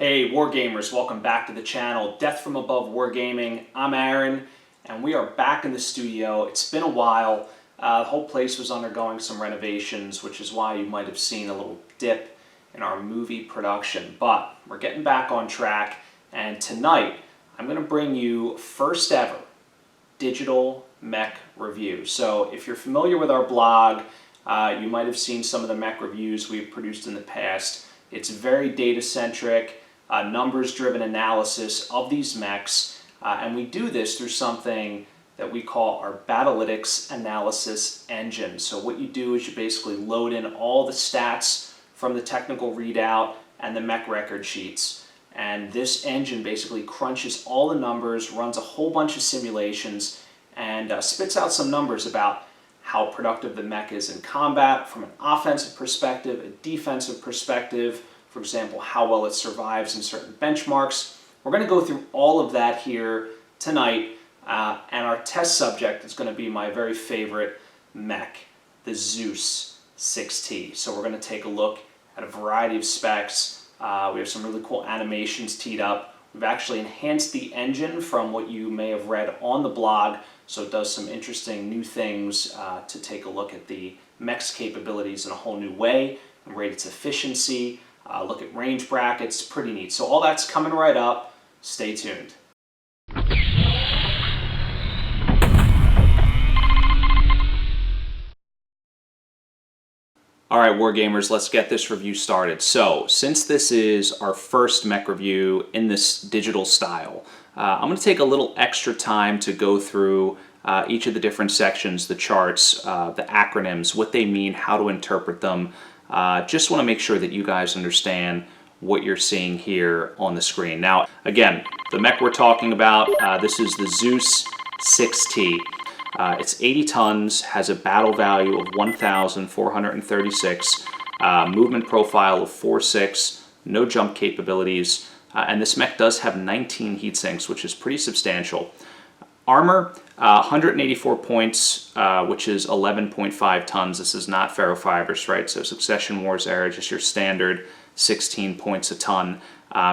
Hey Wargamers, welcome back to the channel. Death from Above Wargaming. I'm Aaron, and we are back in the studio. It's been a while. The whole place was undergoing some renovations, which is why you might have seen a little dip in our movie production. But we're getting back on track, and tonight I'm going to bring you first ever digital mech review. So if you're familiar with our blog, you might have seen some of the mech reviews we've produced in the past. It's very data-centric, numbers-driven analysis of these mechs, and we do this through something that we call our Battlytics analysis engine. So what you do is you basically load in all the stats from the technical readout and the mech record sheets. And this engine basically crunches all the numbers, runs a whole bunch of simulations, and spits out some numbers about how productive the mech is in combat from an offensive perspective, a defensive perspective, for example, how well it survives in certain benchmarks. We're going to go through all of that here tonight, and our test subject is going to be my very favorite mech, the Zeus ZEU-6T. So we're going to take a look at a variety of specs. We have some really cool animations teed up. We've actually enhanced the engine from what you may have read on the blog, so it does some interesting new things to take a look at the mech's capabilities in a whole new way and rate its efficiency, look at range brackets. Pretty neat. So all that's coming right up. Stay tuned. All right, Wargamers, let's get this review started. So, since this is our first mech review in this digital style, I'm going to take a little extra time to go through each of the different sections, the charts, the acronyms, what they mean, how to interpret them. Just want to make sure that you guys understand what you're seeing here on the screen. Now, again, the mech we're talking about, this is the Zeus ZEU-6T. It's 80 tons, has a battle value of 1,436, movement profile of 4.6, no jump capabilities, and this mech does have 19 heat sinks, which is pretty substantial. Armor, 184 points, which is 11.5 tons. This is not ferrofibers, right? So Succession Wars era, just your standard 16 points a ton.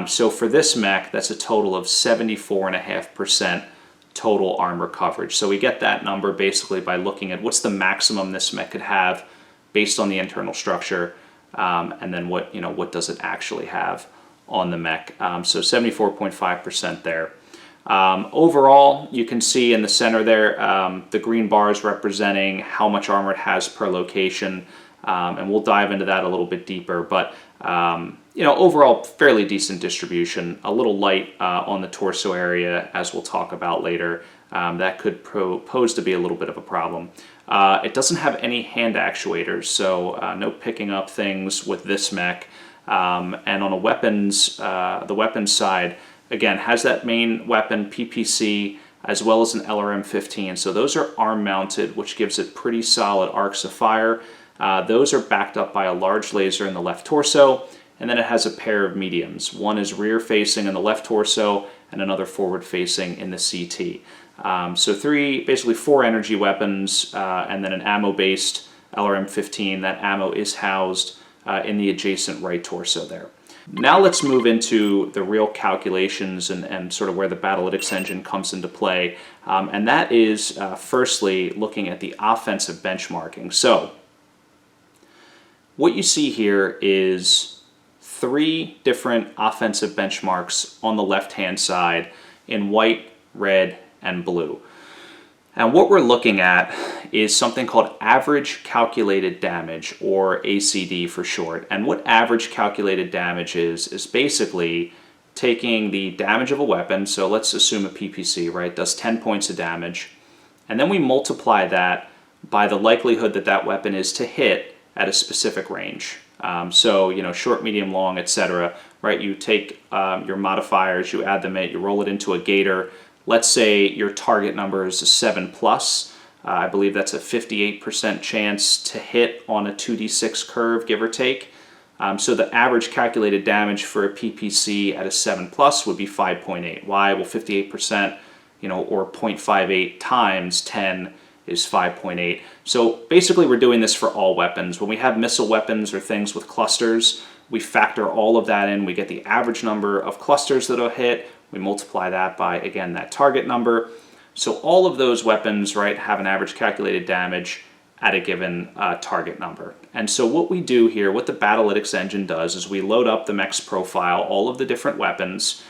So for this mech, that's a total of 74.5% total armor coverage. So we get that number basically by looking at what's the maximum this mech could have based on the internal structure, and then what does it actually have on the mech. So 74.5% there. Overall, you can see in the center there, the green bars representing how much armor it has per location, and we'll dive into that a little bit deeper, but overall fairly decent distribution, a little light on the torso area, as we'll talk about later. That could pose to be a little bit of a problem. It doesn't have any hand actuators, so no picking up things with this mech. And on the weapons side, again, has that main weapon PPC as well as an LRM-15. So those are arm mounted, which gives it pretty solid arcs of fire. Those are backed up by a large laser in the left torso, and then it has a pair of mediums. One is rear facing in the left torso and another forward facing in the CT. So basically four energy weapons, and then an ammo-based LRM-15. That ammo is housed in the adjacent right torso there. Now let's move into the real calculations and sort of where the Battlytics engine comes into play. And that is firstly looking at the offensive benchmarking. So what you see here is 3 different offensive benchmarks on the left-hand side in white, red, and blue. And what we're looking at is something called average calculated damage, or ACD for short. And what average calculated damage is basically taking the damage of a weapon, so let's assume a PPC, right, does 10 points of damage, and then we multiply that by the likelihood that that weapon is to hit at a specific range. So, short, medium, long, etc., right? You take your modifiers, you add them in, you roll it into a gator. Let's say your target number is a 7+. I believe that's a 58% chance to hit on a 2d6 curve, give or take. So the average calculated damage for a PPC at a 7+ would be 5.8. Why? Well, 58%, or 0.58 times 10 is 5.8. So basically we're doing this for all weapons. When we have missile weapons or things with clusters, We factor all of that in. We get the average number of clusters that will hit. We multiply that by, again, that target number. So all of those weapons, right, have an average calculated damage at a given target number. And so what we do here, what the Battlytics engine does, is we load up the Mech's profile, all of the different weapons,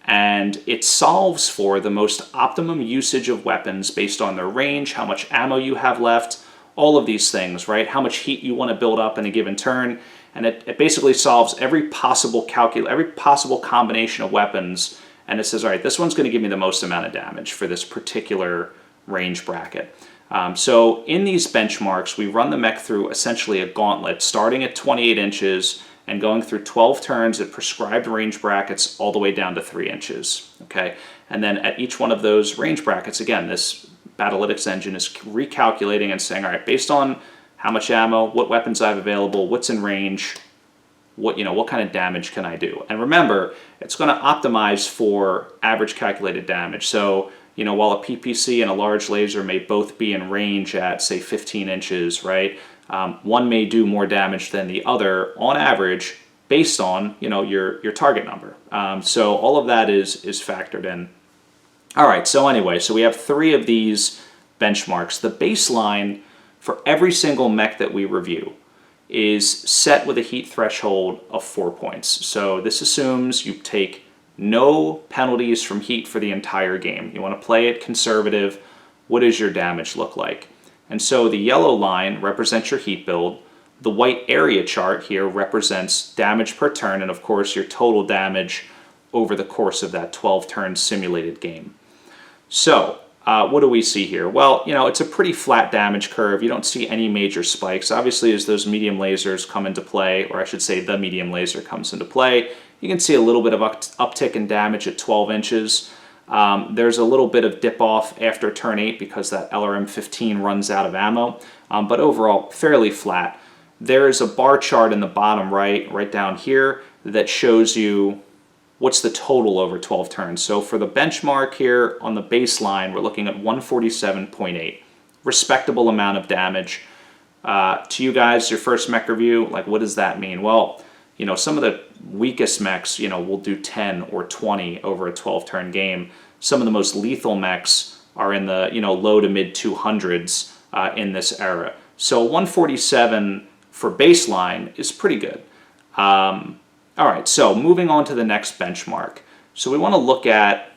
and it solves for the most optimum usage of weapons based on their range, how much ammo you have left, all of these things, right? How much heat you want to build up in a given turn. And it basically solves every possible combination of weapons, and it says, all right, this one's going to give me the most amount of damage for this particular range bracket. So in these benchmarks, we run the Mech through essentially a gauntlet, starting at 28 inches and going through 12 turns at prescribed range brackets all the way down to 3 inches. Okay, and then at each one of those range brackets, again, this Battlytics engine is recalculating and saying, all right, based on how much ammo, what weapons I have available, what's in range, what kind of damage can I do? And remember, it's going to optimize for average calculated damage. So, while a PPC and a large laser may both be in range at, say, 15 inches, right? One may do more damage than the other on average based on, your target number. So all of that is factored in. All right, so anyway, so we have 3 of these benchmarks. The baseline for every single Mech that we review is set with a heat threshold of 4 points. So this assumes you take no penalties from heat for the entire game. You want to play it conservative. What does your damage look like? And so the yellow line represents your heat build. The white area chart here represents damage per turn, and of course your total damage over the course of that 12-turn simulated game. So what do we see here? Well, it's a pretty flat damage curve. You don't see any major spikes. Obviously, as those medium lasers come into play, or I should say the medium laser comes into play, you can see a little bit of uptick in damage at 12 inches. There's a little bit of dip off after turn 8 because that LRM-15 runs out of ammo, but overall fairly flat. There's a bar chart in the bottom right down here, that shows you what's the total over 12 turns. So for the benchmark here on the baseline, we're looking at 147.8. Respectable amount of damage. To you guys, your first Mech review, like, what does that mean? Well, some of the weakest Mechs, will do 10 or 20 over a 12-turn game. Some of the most lethal Mechs are in the, low to mid 200s in this era. So 147 for baseline is pretty good. All right, so moving on to the next benchmark. So we want to look at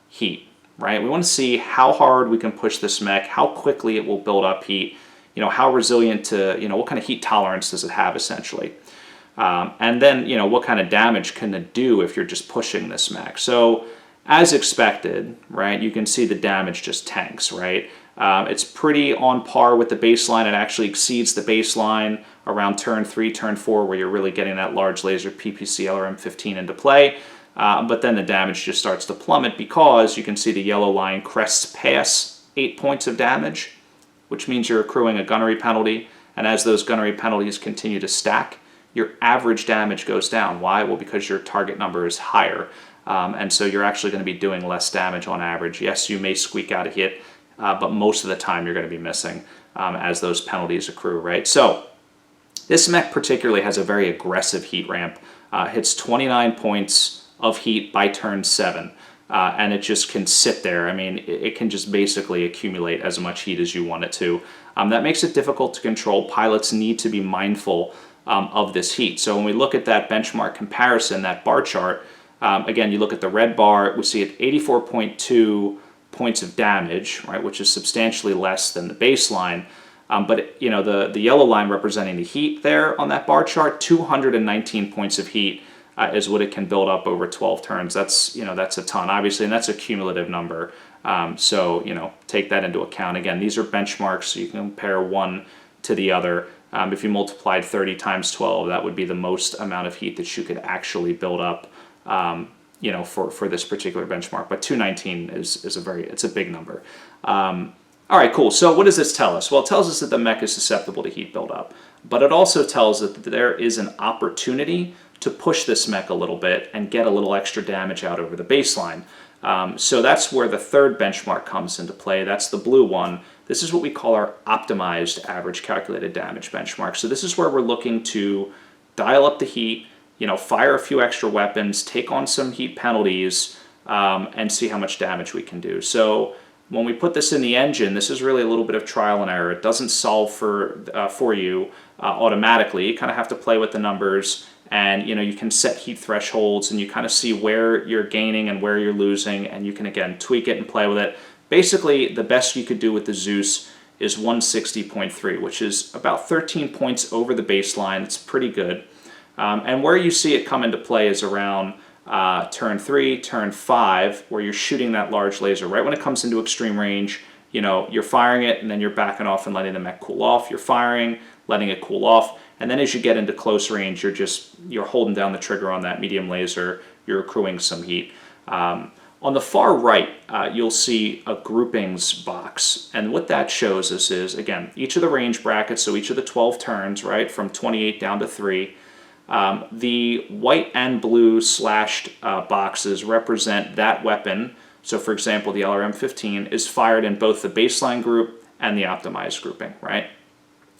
heat, right? We want to see how hard we can push this Mech, how quickly it will build up heat, how resilient to, what kind of heat tolerance does it have, essentially. And then, what kind of damage can it do if you're just pushing this Mech? So, as expected, right, you can see the damage just tanks, right? It's pretty on par with the baseline. It actually exceeds the baseline around turn 3, turn 4, where you're really getting that large laser PPC LRM-15 into play. But then the damage just starts to plummet because you can see the yellow line crests past 8 points of damage, which means you're accruing a gunnery penalty. And as those gunnery penalties continue to stack, your average damage goes down. Why? Well, because your target number is higher. And so you're actually going to be doing less damage on average. Yes, you may squeak out a hit, but most of the time you're going to be missing as those penalties accrue, right? So this Mech particularly has a very aggressive heat ramp. Hits 29 points of heat by turn 7. And it just can sit there. I mean, it can just basically accumulate as much heat as you want it to. That makes it difficult to control. Pilots need to be mindful of this heat. So when we look at that benchmark comparison, that bar chart, again, you look at the red bar, we see at 84.2 points of damage, right, which is substantially less than the baseline. But the yellow line representing the heat there on that bar chart, 219 points of heat is what it can build up over 12 turns. That's a ton, obviously, and that's a cumulative number. So take that into account. Again, these are benchmarks, so you can compare one to the other. If you multiplied 30 times 12, that would be the most amount of heat that you could actually build up, for this particular benchmark. But 219 it's a big number. All right, cool. So what does this tell us? Well, it tells us that the Mech is susceptible to heat buildup, but it also tells us that there is an opportunity to push this Mech a little bit and get a little extra damage out over the baseline. So that's where the third benchmark comes into play. That's the blue one. This is what we call our optimized average calculated damage benchmark. So this is where we're looking to dial up the heat, fire a few extra weapons, take on some heat penalties, and see how much damage we can do. So when we put this in the engine, this is really a little bit of trial and error. It doesn't solve for you automatically. You kind of have to play with the numbers, and you can set heat thresholds, and you kind of see where you're gaining and where you're losing, and you can again tweak it and play with it. Basically, the best you could do with the Zeus is 160.3, which is about 13 points over the baseline. It's pretty good. And where you see it come into play is around turn 3, turn 5, where you're shooting that large laser. Right when it comes into extreme range, you're firing it, and then you're backing off and letting the mech cool off. You're firing, letting it cool off, and then as you get into close range, you're holding down the trigger on that medium laser. You're accruing some heat. On the far right, you'll see a groupings box, and what that shows us is, again, each of the range brackets, so each of the 12 turns, right, from 28 down to 3, the white and blue slashed boxes represent that weapon. So for example, the LRM-15 is fired in both the baseline group and the optimized grouping, right?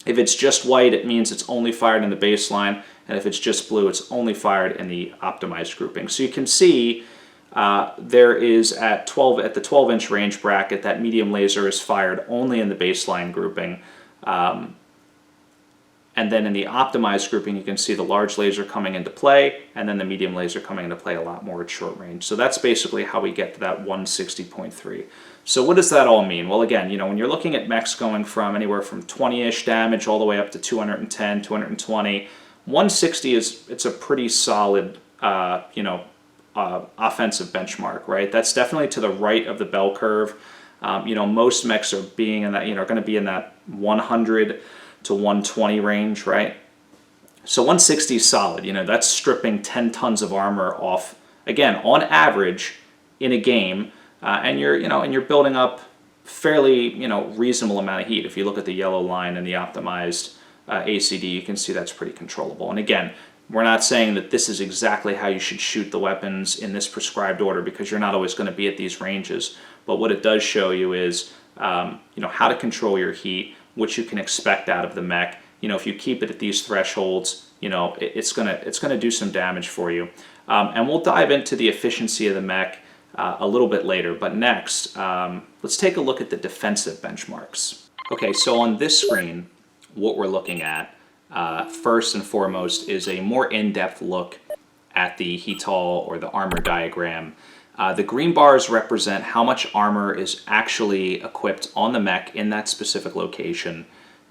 If it's just white, it means it's only fired in the baseline, and if it's just blue, it's only fired in the optimized grouping. So you can see there is at the 12-inch range bracket, that medium laser is fired only in the baseline grouping. And then in the optimized grouping, you can see the large laser coming into play, and then the medium laser coming into play a lot more at short range. So that's basically how we get to that 160.3. So what does that all mean? Well, again, when you're looking at mechs going from anywhere from 20-ish damage all the way up to 210, 220, 160 it's a pretty solid, offensive benchmark, right? That's definitely to the right of the bell curve. Most mechs are being in that, going to be in that 100 to 120 range, right? So 160 is solid. That's stripping 10 tons of armor off, again, on average in a game, and you're building up fairly, reasonable amount of heat. If you look at the yellow line and the optimized ACD, you can see that's pretty controllable. And again, we're not saying that this is exactly how you should shoot the weapons in this prescribed order, because you're not always going to be at these ranges. But what it does show you is, how to control your heat, what you can expect out of the mech. If you keep it at these thresholds, it's gonna do some damage for you. And we'll dive into the efficiency of the mech a little bit later. But next, let's take a look at the defensive benchmarks. Okay, so on this screen, what we're looking at first and foremost is a more in-depth look at the HETAL or the armor diagram. The green bars represent how much armor is actually equipped on the mech in that specific location.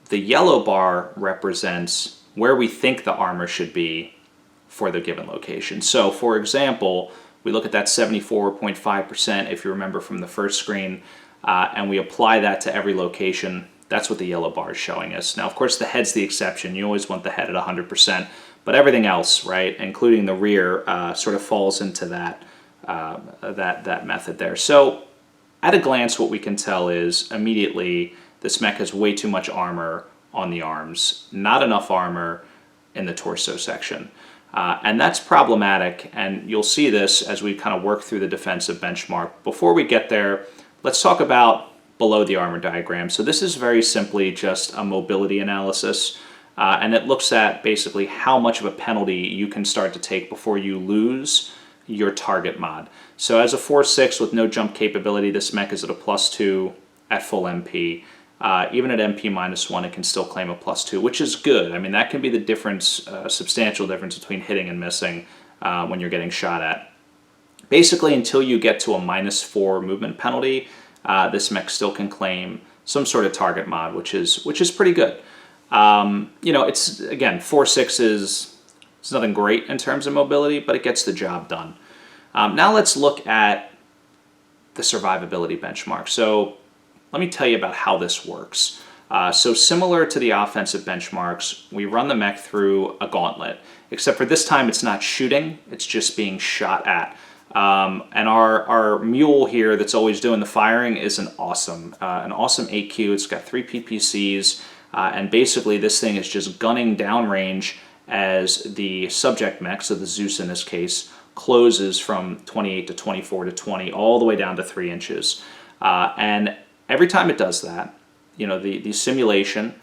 The yellow bar represents where we think the armor should be for the given location. So for example, we look at that 74.5%, if you remember from the first screen, and we apply that to every location. That's what the yellow bar is showing us. Now, of course, the head's the exception. You always want the head at 100%, but everything else, right, including the rear, sort of falls into that method there. So at a glance, what we can tell is immediately this mech has way too much armor on the arms, not enough armor in the torso section. And that's problematic, and you'll see this as we kind of work through the defensive benchmark. Before we get there, let's talk about below the armor diagram. So this is very simply just a mobility analysis, and it looks at basically how much of a penalty you can start to take before you lose your target mod. So as a 4.6 with no jump capability, this mech is at a +2 at full MP. Even at MP -1, it can still claim a +2, which is good. I mean, that can be the difference, substantial difference between hitting and missing when you're getting shot at. Basically, until you get to a -4 movement penalty, this mech still can claim some sort of target mod, which is pretty good. It's, again, 4.6 it's nothing great in terms of mobility, but it gets the job done. Now let's look at the survivability benchmark. So let me tell you about how this works. So similar to the offensive benchmarks, we run the mech through a gauntlet, except for this time it's not shooting, it's just being shot at. And our mule here that's always doing the firing is an awesome AQ. It's got 3 PPCs, and basically this thing is just gunning downrange as the subject mech, so the Zeus in this case, closes from 28 to 24 to 20, all the way down to 3 inches. And every time it does that, the simulation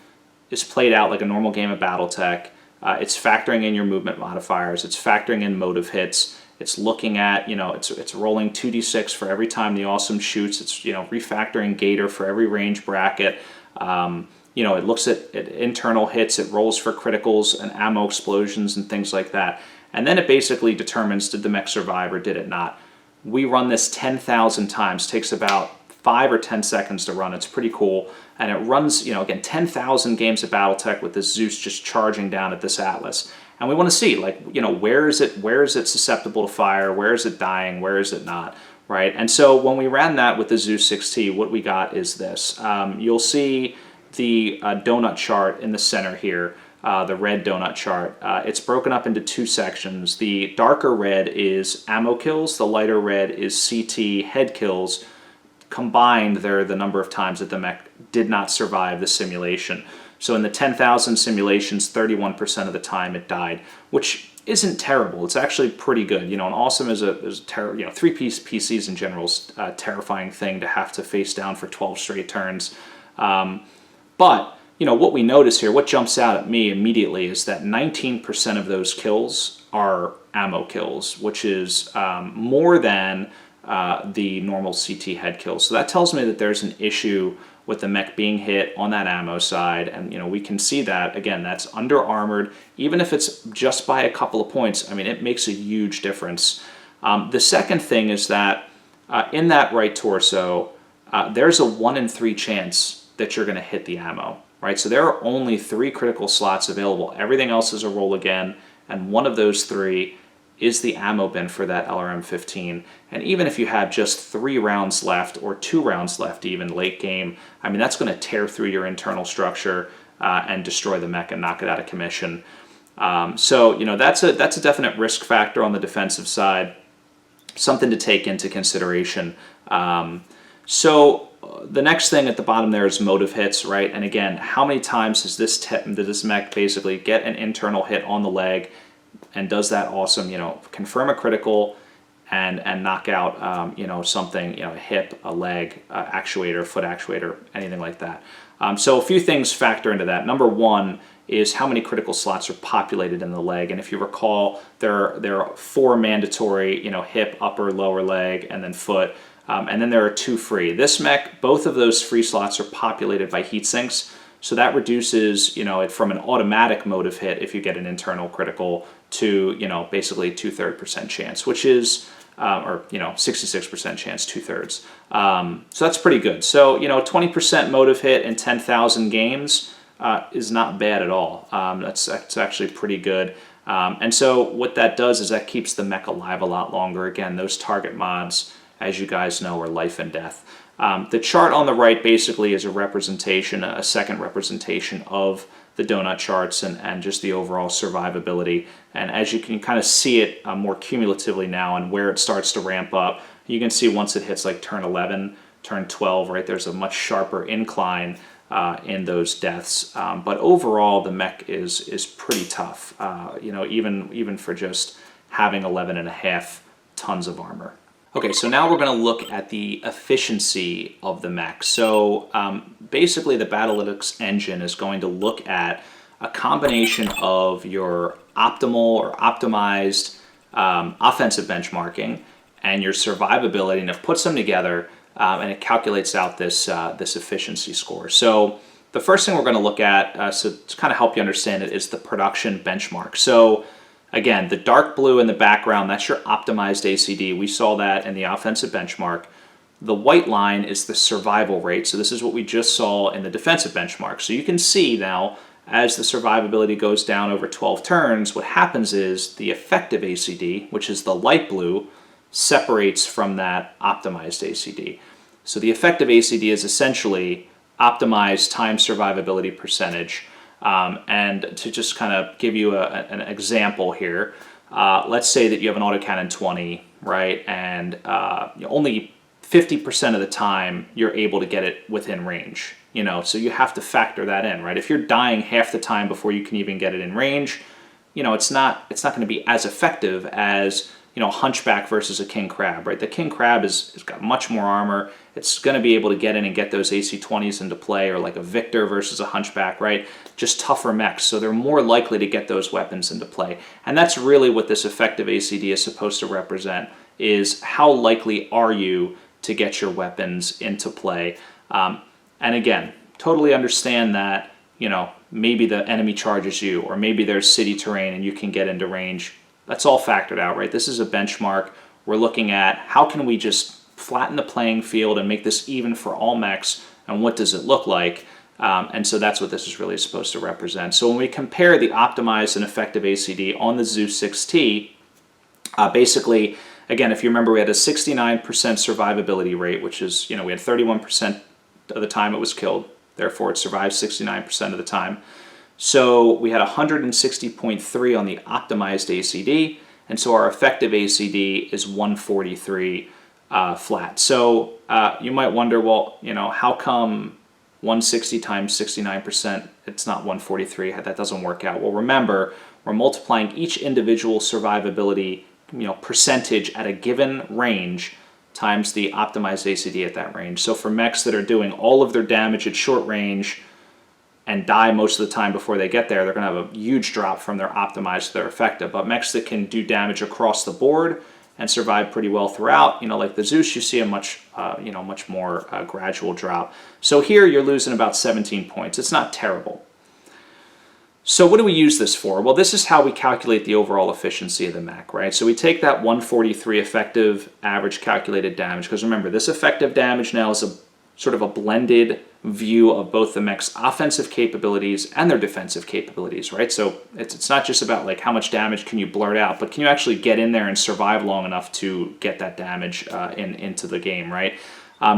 is played out like a normal game of Battletech. It's factoring in your movement modifiers. It's factoring in motive hits. It's looking at, it's rolling 2d6 for every time the awesome shoots. It's, refactoring Gator for every range bracket. It looks at internal hits. It rolls for criticals and ammo explosions and things like that. And then it basically determines, did the mech survive or did it not? We run this 10,000 times. Takes about 5 or 10 seconds to run. It's pretty cool. And it runs, again, 10,000 games of Battletech with this Zeus just charging down at this Atlas. And we want to see, where is it susceptible to fire? Where is it dying? Where is it not? Right? And so when we ran that with the ZEU-6T, what we got is this. You'll see the donut chart in the center here, the red donut chart. It's broken up into 2 sections. The darker red is ammo kills. The lighter red is CT head kills. Combined, they're the number of times that the mech did not survive the simulation. So in the 10,000 simulations, 31% of the time it died, which isn't terrible. It's actually pretty good. An awesome is a 3-piece PCs in general is a terrifying thing to have to face down for 12 straight turns. But what we notice here, what jumps out at me immediately is that 19% of those kills are ammo kills, which is more than the normal CT head kills. So that tells me that there's an issue with the mech being hit on that ammo side, and we can see that, again, that's under armored. Even if it's just by a couple of points, it makes a huge difference. The second thing is that in that right torso, there's a 1 in 3 chance that you're going to hit the ammo, right? So there are only 3 critical slots available. Everything else is a roll again, and one of those 3 is the ammo bin for that LRM-15. And even if you have just 3 rounds left or 2 rounds left even late game, that's going to tear through your internal structure and destroy the mech and knock it out of commission. So that's a definite risk factor on the defensive side, something to take into consideration. So the next thing at the bottom there is motive hits, right? And again, how many times does this mech basically get an internal hit on the leg, and does that awesome, confirm a critical and knock out, something, a hip, a leg, actuator, foot actuator, anything like that. So a few things factor into that. Number one is how many critical slots are populated in the leg. And if you recall, there are 4 mandatory, hip, upper, lower leg, and then foot. And then there are 2 free. This mech, both of those free slots are populated by heat sinks. So that reduces, it from an automatic motive hit if you get an internal critical to, basically 2/3% chance, which is, 66% chance, 2/3. So that's pretty good. So, 20% motive hit in 10,000 games is not bad at all. That's actually pretty good. And so what that does is that keeps the mech alive a lot longer. Again, those target mods, as you guys know, are life and death. The chart on the right basically is a second representation of the donut charts and just the overall survivability. And as you can kind of see it more cumulatively now and where it starts to ramp up, you can see once it hits like turn 11, turn 12, right, there's a much sharper incline in those deaths. But overall, the mech is pretty tough, even for just having 11.5 tons of armor. Okay, so now we're going to look at the efficiency of the mech. So basically the Battlytics engine is going to look at a combination of your optimal or optimized offensive benchmarking and your survivability, and it puts them together and it calculates out this efficiency score. So the first thing we're going to look at, so to kind of help you understand it, is the production benchmark. So again, the dark blue in the background, that's your optimized ACD. We saw that in the offensive benchmark. The white line is the survival rate. So this is what we just saw in the defensive benchmark. So you can see now, as the survivability goes down over 12 turns, what happens is the effective ACD, which is the light blue, separates from that optimized ACD. So the effective ACD is essentially optimized time survivability percentage. And to just kind of give you an example here, let's say that you have an autocannon 20, right, and only 50% of the time you're able to get it within range, so you have to factor that in, right? If you're dying half the time before you can even get it in range, it's not going to be as effective as, a hunchback versus a king crab, right? The king crab has got much more armor. It's going to be able to get in and get those AC-20s into play, or like a victor versus a hunchback, right? Just tougher mechs, so they're more likely to get those weapons into play. And that's really what this effective ACD is supposed to represent, is how likely are you to get your weapons into play. And again, totally understand that, maybe the enemy charges you, or maybe there's city terrain and you can get into range. That's all factored out, right? This is a benchmark. We're looking at how can we just flatten the playing field and make this even for all mechs, and what does it look like? And so that's what this is really supposed to represent. So when we compare the optimized and effective ACD on the ZEU-6T, basically, again, if you remember, we had a 69% survivability rate, which is, we had 31% of the time it was killed. Therefore, it survived 69% of the time. So we had 160.3 on the optimized ACD, and so our effective ACD is 143 flat. So you might wonder, well, how come 160 times 69%, it's not 143? That doesn't work out. Well, remember, we're multiplying each individual survivability percentage at a given range times the optimized ACD at that range. So for mechs that are doing all of their damage at short range and die most of the time before they get there, they're going to have a huge drop from their optimized to their effective. But mechs that can do damage across the board and survive pretty well throughout, like the Zeus, you see a much more gradual drop. So here you're losing about 17 points. It's not terrible. So what do we use this for? Well, this is how we calculate the overall efficiency of the mech, right? So we take that 143 effective average calculated damage, because remember, this effective damage now is a sort of a blended view of both the mech's offensive capabilities and their defensive capabilities, right? So it's not just about like how much damage can you blurt out, but can you actually get in there and survive long enough to get that damage into the game, right?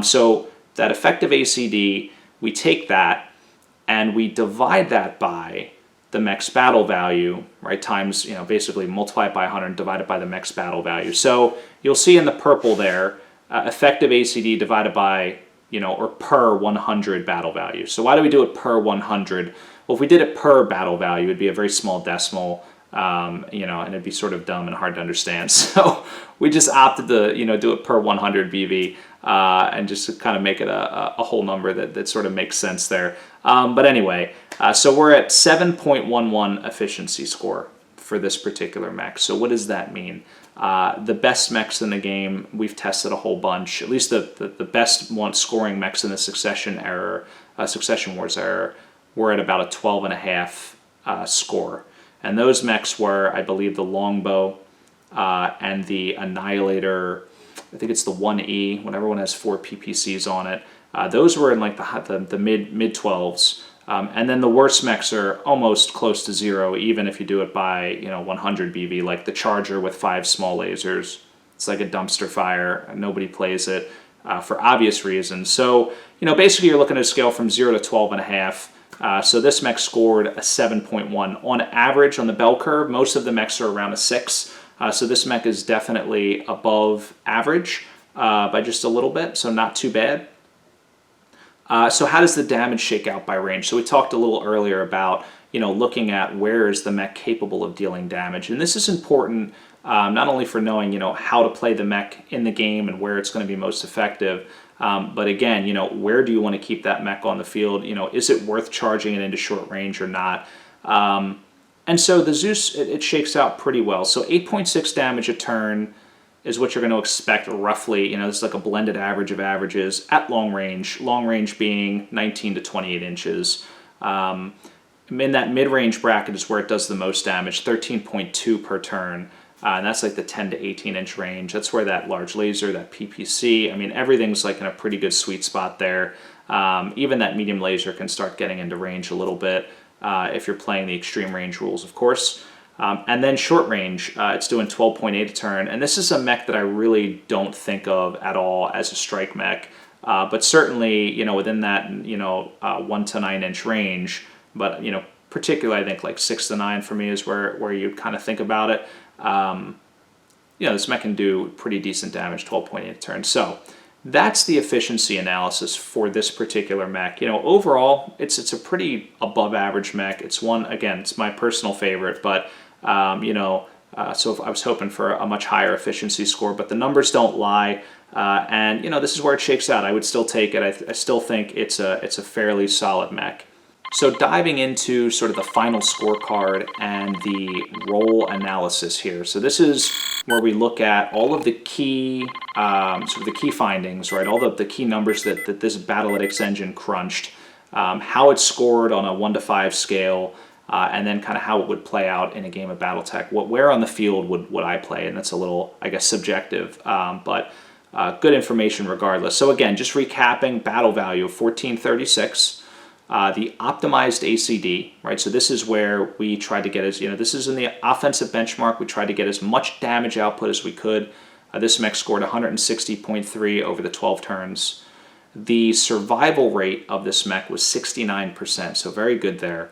So that effective ACD, we take that and we divide that by the mech's battle value, right, times, basically multiply it by 100 and divide it by the mech's battle value. So you'll see in the purple there, effective ACD divided by, or per 100 battle value. So why do we do it per 100? Well, if we did it per battle value, it'd be a very small decimal, and it'd be sort of dumb and hard to understand. So we just opted to, do it per 100 BV, and just to kind of make it a whole number that sort of makes sense there. But anyway, so we're at 7.11 efficiency score for this particular mech. So what does that mean? The best mechs in the game, we've tested a whole bunch, at least the best scoring mechs in the Succession Wars era, were at about a 12.5 score. And those mechs were, I believe, the Longbow and the Annihilator. I think it's the 1E, when everyone has 4 PPCs on it. Those were in like the mid 12s. And then the worst mechs are almost close to 0, even if you do it by 100 BV, like the Charger with 5 small lasers. It's like a dumpster fire. Nobody plays it for obvious reasons. So basically you're looking at a scale from 0 to 12.5. So this mech scored a 7.1 on average on the bell curve. Most of the mechs are around a 6. So this mech is definitely above average by just a little bit, so not too bad. So how does the damage shake out by range? So we talked a little earlier about, looking at where is the mech capable of dealing damage. And this is important not only for knowing, how to play the mech in the game and where it's going to be most effective, but again, where do you want to keep that mech on the field? Is it worth charging it into short range or not? And so the Zeus, it shakes out pretty well. So 8.6 damage a turn is what you're going to expect roughly. This is like a blended average of averages at long range being 19 to 28 inches. In that mid-range bracket is where it does the most damage, 13.2 per turn. And that's like the 10 to 18 inch range. That's where that large laser, that PPC, everything's like in a pretty good sweet spot there. Even that medium laser can start getting into range a little bit if you're playing the extreme range rules, of course. And then short range, it's doing 12.8 a turn. And this is a mech that I really don't think of at all as a strike mech. But certainly, within that, 1 to 9 inch range. But, particularly I think like 6 to 9 for me is where you kind of think about it. This mech can do pretty decent damage, 12.8 a turn. So that's the efficiency analysis for this particular mech. Overall, it's a pretty above average mech. It's one, again, it's my personal favorite, but So I was hoping for a much higher efficiency score, but the numbers don't lie. And this is where it shakes out. I would still take it. I still think it's a fairly solid mech. So diving into sort of the final scorecard and the role analysis here. So this is where we look at all of the key sort of the key findings, right? All the key numbers that this Battlytics engine crunched, how it scored on a 1 to 5 scale, and then kind of how it would play out in a game of BattleTech. Where on the field would I play? And that's a little, I guess, subjective, but good information regardless. So again, just recapping, battle value of 1436. The optimized ACD, right? So this is where we tried to get this is in the offensive benchmark. We tried to get as much damage output as we could. This mech scored 160.3 over the 12 turns. The survival rate of this mech was 69%, so very good there.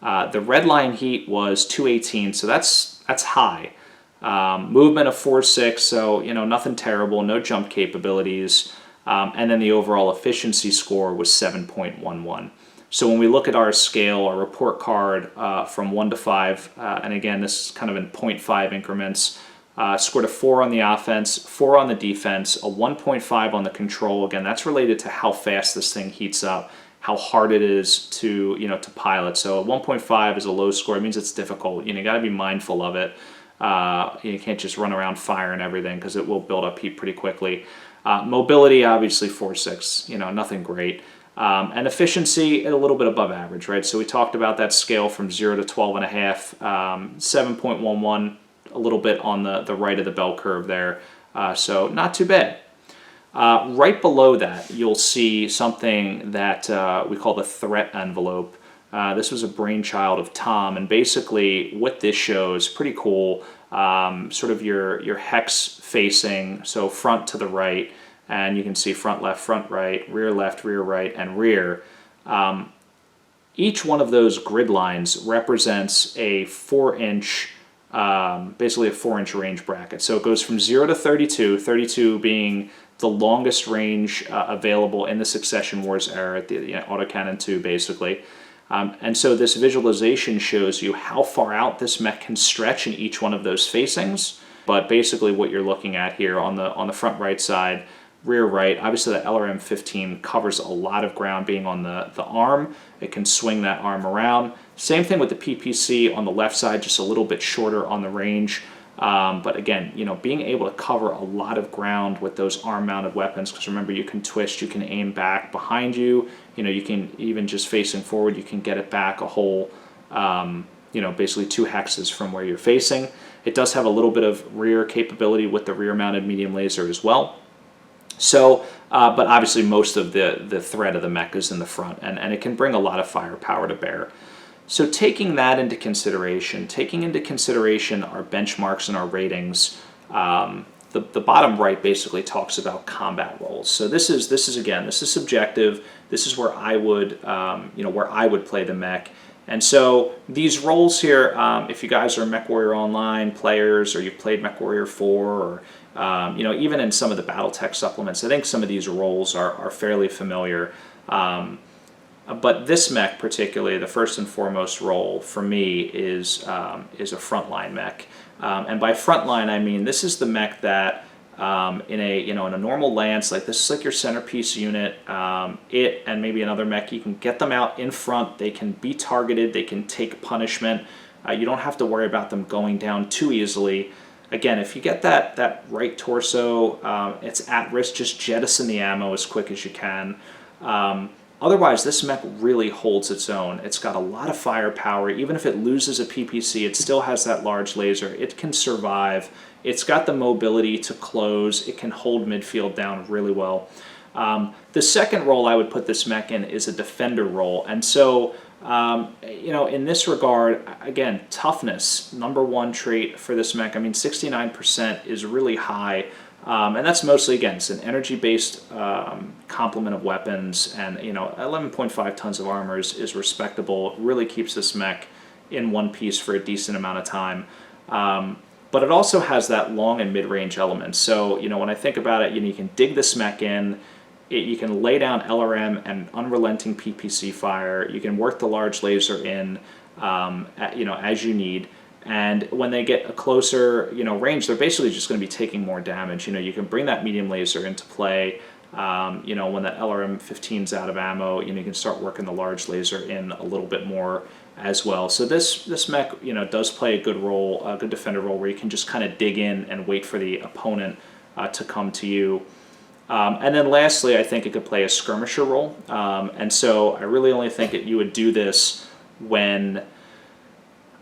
The red line heat was 218, so that's high. Movement of 4.6, so nothing terrible, no jump capabilities, and then the overall efficiency score was 7.11. So when we look at our scale, our report card from 1 to 5, and again this is kind of in 0.5 increments, scored a 4 on the offense, 4 on the defense, a 1.5 on the control. Again, that's related to how fast this thing heats up, how hard it is to to pilot. So a 1.5 is a low score. It means it's difficult. You got to be mindful of it. You can't just run around firing everything because it will build up heat pretty quickly. Mobility, obviously 4.6. Nothing great. And efficiency, a little bit above average, right? So we talked about that scale from 0 to 12.5, 7.11, a little bit on the right of the bell curve there. So not too bad. Right below that, you'll see something that we call the threat envelope. This was a brainchild of Tom, and basically what this shows, pretty cool, sort of your hex facing, so front to the right, and you can see front left, front right, left, rear right, and rear. Each one of those grid lines represents a 4-inch, basically a 4-inch range bracket. So it goes from 0 to 32, 32 being the longest range available in the Succession Wars era, the Autocannon 2 basically. And so this visualization shows you how far out this mech can stretch in each one of those facings. But basically what you're looking at here on the front right side, rear right, obviously the LRM-15 covers a lot of ground being on the arm. It can swing that arm around. Same thing with the PPC on the left side, just a little bit shorter on the range. But again, being able to cover a lot of ground with those arm-mounted weapons, because remember, you can twist, you can aim back behind you, you can even just facing forward, you can get it back a whole, basically 2 hexes from where you're facing. It does have a little bit of rear capability with the rear-mounted medium laser as well. So, but obviously most of the threat of the mech is in the front, and it can bring a lot of firepower to bear. So taking that into consideration, our benchmarks and our ratings, the bottom right basically talks about combat roles. So this is subjective. This is where I would, where I would play the mech. And so these roles here, if you guys are MechWarrior Online players, or you've played MechWarrior 4, or even in some of the BattleTech supplements, I think some of these roles are fairly familiar. But this mech particularly, the first and foremost role for me is a frontline mech. And by frontline, I mean this is the mech that in a normal lance, like this is like your centerpiece unit. It and maybe another mech, you can get them out in front. They can be targeted. They can take punishment. You don't have to worry about them going down too easily. Again, if you get that right torso, it's at risk. Just jettison the ammo as quick as you can. Otherwise, this mech really holds its own. It's got a lot of firepower. Even if it loses a PPC, it still has that large laser. It can survive. It's got the mobility to close. It can hold midfield down really well. The second role I would put this mech in is a defender role. And so, in this regard, again, toughness, #1 trait for this mech. I mean, 69% is really high. And that's mostly, again, it's an energy-based complement of weapons, and 11.5 tons of armor is respectable. It really keeps this mech in one piece for a decent amount of time. But it also has that long and mid-range elements. So when I think about it, you can dig this mech in. You can lay down LRM and unrelenting PPC fire. You can work the large laser in, as you need. And when they get a closer, range, they're basically just going to be taking more damage. You can bring that medium laser into play. When that LRM-15 is out of ammo, you can start working the large laser in a little bit more as well. So this mech, does play a good role, a good defender role, where you can just kind of dig in and wait for the opponent to come to you. And then lastly, I think it could play a skirmisher role. And so I really only think that you would do this when,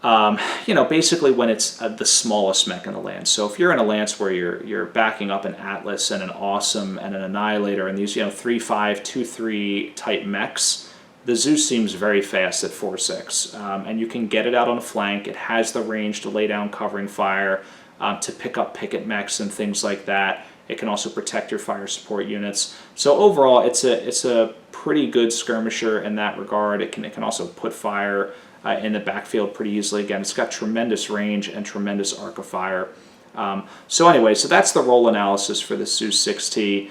basically when it's the smallest mech in the lance. So if you're in a lance where you're backing up an Atlas and an Awesome and an Annihilator and these 3.5, 2.3 type mechs, the Zeus seems very fast at 4.6. And you can get it out on a flank. It has the range to lay down covering fire, to pick up picket mechs and things like that. It can also protect your fire support units. So overall, it's a pretty good skirmisher in that regard. It can also put fire in the backfield pretty easily. Again, it's got tremendous range and tremendous arc of fire. So anyway, so that's the role analysis for the Zeus ZEU-6T.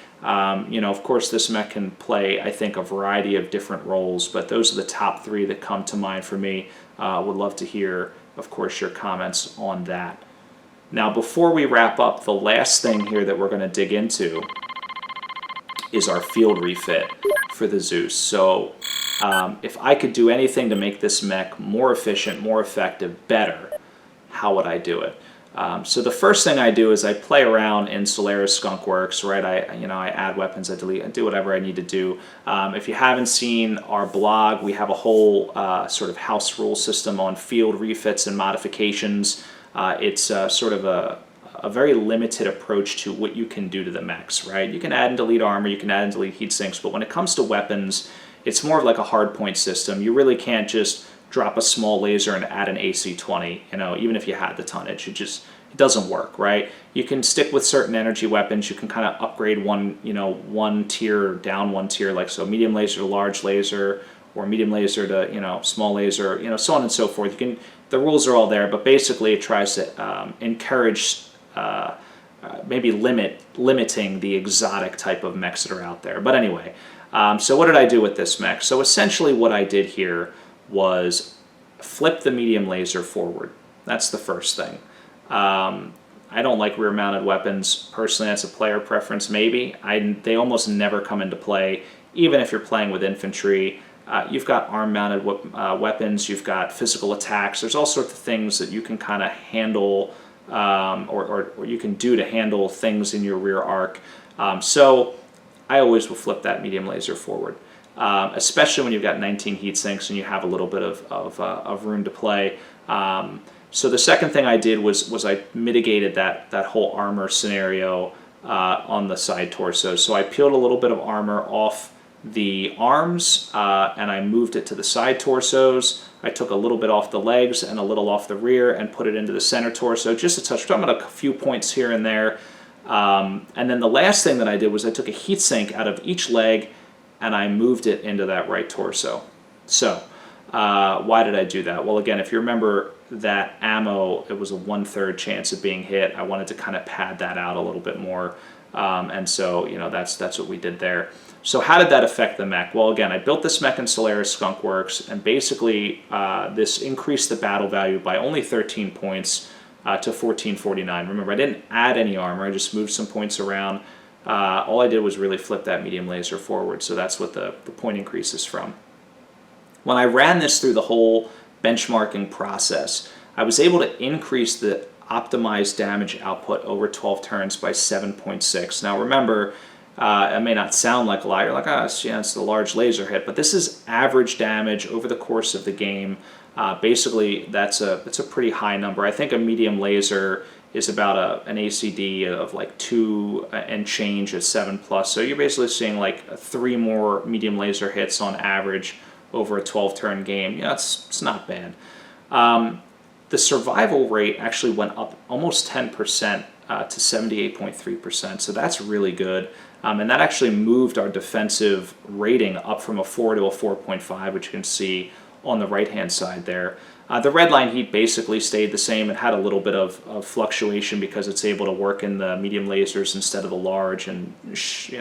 Of course, this mech can play, I think, a variety of different roles, but those are the top three that come to mind for me. Would love to hear, of course, your comments on that. Now, before we wrap up, the last thing here that we're going to dig into is our field refit for the Zeus. So if I could do anything to make this mech more efficient, more effective, better, how would I do it? So the first thing I do is I play around in Solaris Skunkworks, right? I add weapons, I delete, I do whatever I need to do. If you haven't seen our blog, we have a whole sort of house rule system on field refits and modifications. It's sort of a very limited approach to what you can do to the mechs, right? You can add and delete armor, you can add and delete heat sinks, but when it comes to weapons, it's more of like a hardpoint system. You really can't just drop a small laser and add an AC-20, even if you had the tonnage. It doesn't work, right? You can stick with certain energy weapons. You can kind of upgrade one tier down one tier, like so medium laser to large laser, or medium laser to small laser, so on and so forth. The rules are all there, but basically it tries to encourage maybe limiting the exotic type of mechs that are out there. But anyway, so what did I do with this mech? So essentially what I did here was flip the medium laser forward. That's the first thing. I don't like rear-mounted weapons. Personally, that's a player preference, maybe. They almost never come into play, even if you're playing with infantry. You've got arm-mounted weapons, you've got physical attacks. There's all sorts of things that you can kind of handle, or you can do to handle things in your rear arc. So I always will flip that medium laser forward, especially when you've got 19 heat sinks and you have a little bit of room to play. So the second thing I did was I mitigated that whole armor scenario on the side torso. So I peeled a little bit of armor off the arms and I moved it to the side torsos. I took a little bit off the legs and a little off the rear and put it into the center torso, just a touch. We're talking about a few points here and there. And then the last thing that I did was I took a heat sink out of each leg and I moved it into that right torso. So why did I do that? Well, again, if you remember that ammo, it was a 1/3 chance of being hit. I wanted to kind of pad that out a little bit more. And so, that's what we did there. So how did that affect the mech? Well, again, I built this mech in Solaris Skunkworks, and basically this increased the battle value by only 13 points to 1449. Remember, I didn't add any armor. I just moved some points around. All I did was really flip that medium laser forward, so that's what the point increase is from. When I ran this through the whole benchmarking process, I was able to increase the optimized damage output over 12 turns by 7.6. Now remember, it may not sound like a lot. You're like, it's the large laser hit, but this is average damage over the course of the game. Basically, that's a pretty high number. I think a medium laser is about an ACD of like 2 and change at 7+. So you're basically seeing like 3 more medium laser hits on average over a 12-turn game. It's not bad. The survival rate actually went up almost 10% to 78.3%, so that's really good. And that actually moved our defensive rating up from a 4 to a 4.5, which you can see on the right-hand side there. The red line heat basically stayed the same. It had a little bit of fluctuation because it's able to work in the medium lasers instead of the large and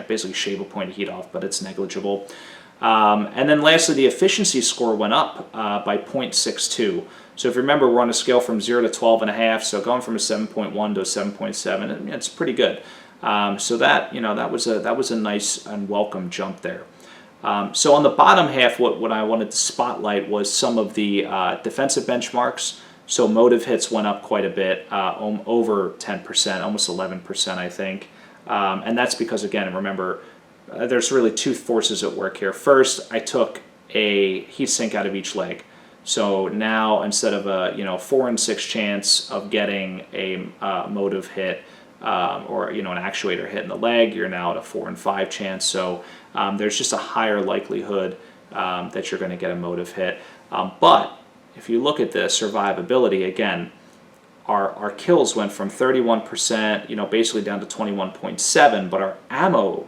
basically shave a point of heat off, but it's negligible. And then lastly, the efficiency score went up by 0.62. So if you remember, we're on a scale from 0 to 12.5, so going from a 7.1 to a 7.7, it's pretty good. So that, that was a nice and welcome jump there. So on the bottom half, what I wanted to spotlight was some of the defensive benchmarks. So motive hits went up quite a bit, over 10%, almost 11%, I think. And that's because, again, remember, there's really two forces at work here. First, I took a heat sink out of each leg. So now instead of a 4 in 6 chance of getting a motive hit or an actuator hit in the leg, you're now at a 4 in 5 chance. So there's just a higher likelihood that you're going to get a motive hit. But if you look at the survivability, again, our kills went from 31%, basically down to 21.7, but our ammo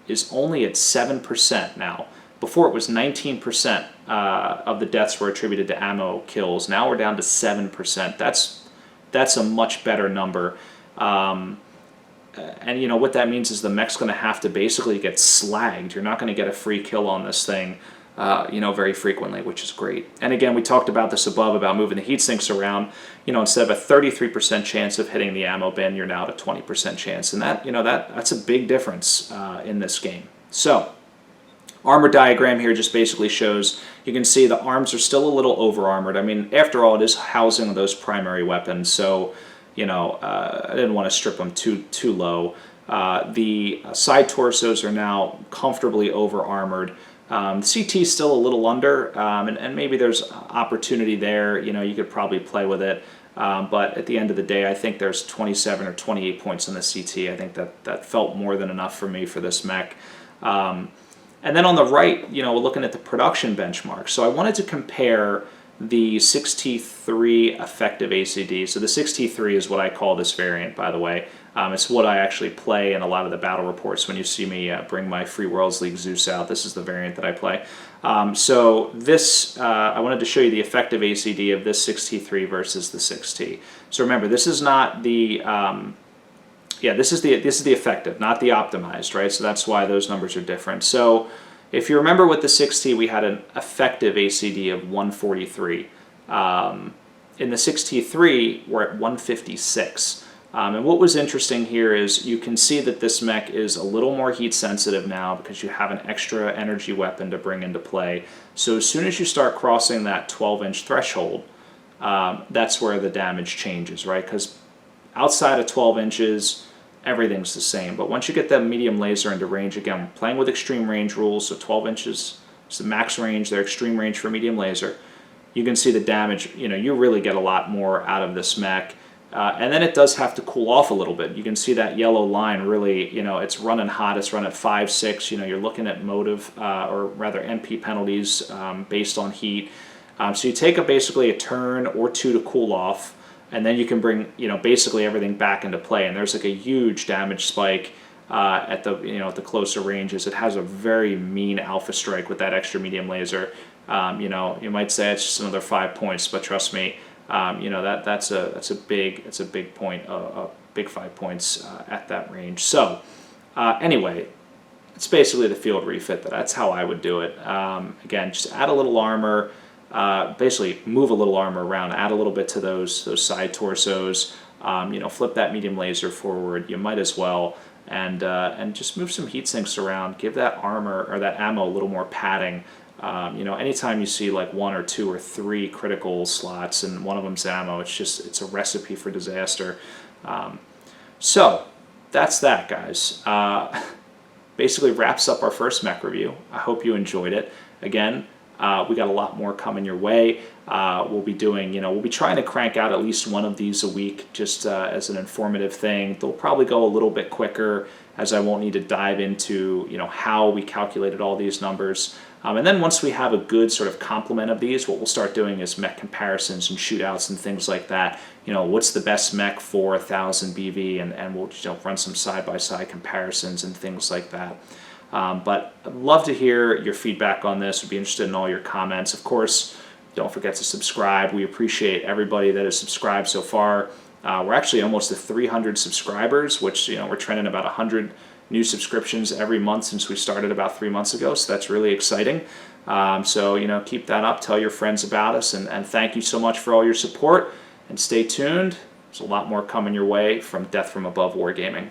is only at 7% now. Before it was 19% of the deaths were attributed to ammo kills. Now we're down to 7%. That's a much better number. And what that means is the mech's going to have to basically get slagged. You're not going to get a free kill on this thing, very frequently, which is great. And again, we talked about this above about moving the heat sinks around. Instead of a 33% chance of hitting the ammo bin, you're now at a 20% chance, and that's a big difference in this game. So, armor diagram here just basically shows, you can see the arms are still a little over armored. I mean, after all, it is housing those primary weapons, so I didn't want to strip them too low. The side torsos are now comfortably over armored. The CT is still a little under, and maybe there's opportunity there. You could probably play with it. But at the end of the day, I think there's 27 or 28 points on the CT. I think that felt more than enough for me for this mech. And then on the right, we're looking at the production benchmark. So I wanted to compare the 6T3 effective ACD. So the 6T3 is what I call this variant, by the way. It's what I actually play in a lot of the battle reports. When you see me bring my Free Worlds League Zeus out, this is the variant that I play. So this, I wanted to show you the effective ACD of this 6T3 versus the 6T. So remember, this is not the, this is the effective, not the optimized, right? So that's why those numbers are different. So if you remember with the 6T, we had an effective ACD of 143. In the 6T3, we're at 156. And what was interesting here is you can see that this mech is a little more heat sensitive now because you have an extra energy weapon to bring into play. So as soon as you start crossing that 12-inch threshold, that's where the damage changes, right? Because outside of 12 inches, everything's the same. But once you get that medium laser into range, again, we're playing with extreme range rules, so 12 inches is the max range, their extreme range for medium laser. You can see the damage, you really get a lot more out of this mech. And then it does have to cool off a little bit. You can see that yellow line really, it's running hot. It's running at 5, 6. You're looking at motive, or rather MP penalties based on heat. So you take basically a turn or two to cool off, and then you can bring, basically everything back into play. And there's like a huge damage spike at the, at the closer ranges. It has a very mean alpha strike with that extra medium laser. You might say it's just another 5 points, but trust me, that's a big point, big 5 points at that range. So anyway, it's basically the field refit. That's how I would do it. Again, just add a little armor, basically move a little armor around, add a little bit to those side torsos. Flip that medium laser forward. You might as well, and just move some heat sinks around. Give that armor or that ammo a little more padding. Anytime you see like 1 or 2 or 3 critical slots and one of them's ammo, it's a recipe for disaster. So that's that, guys. Basically wraps up our first mech review. I hope you enjoyed it. Again, we got a lot more coming your way. We'll be doing, we'll be trying to crank out at least one of these a week just as an informative thing. They'll probably go a little bit quicker as I won't need to dive into, how we calculated all these numbers. And then once we have a good sort of complement of these, what we'll start doing is mech comparisons and shootouts and things like that. What's the best mech for 1000 BV, and we'll run some side-by-side comparisons and things like that. But I'd love to hear your feedback on this. Would be interested in all your comments. Of course, don't forget to subscribe. We appreciate everybody that has subscribed so far. We're actually almost at 300 subscribers, which we're trending about 100 new subscriptions every month since we started about 3 months ago, so that's really exciting. So, keep that up, tell your friends about us, and thank you so much for all your support, and stay tuned. There's a lot more coming your way from Death from Above Wargaming.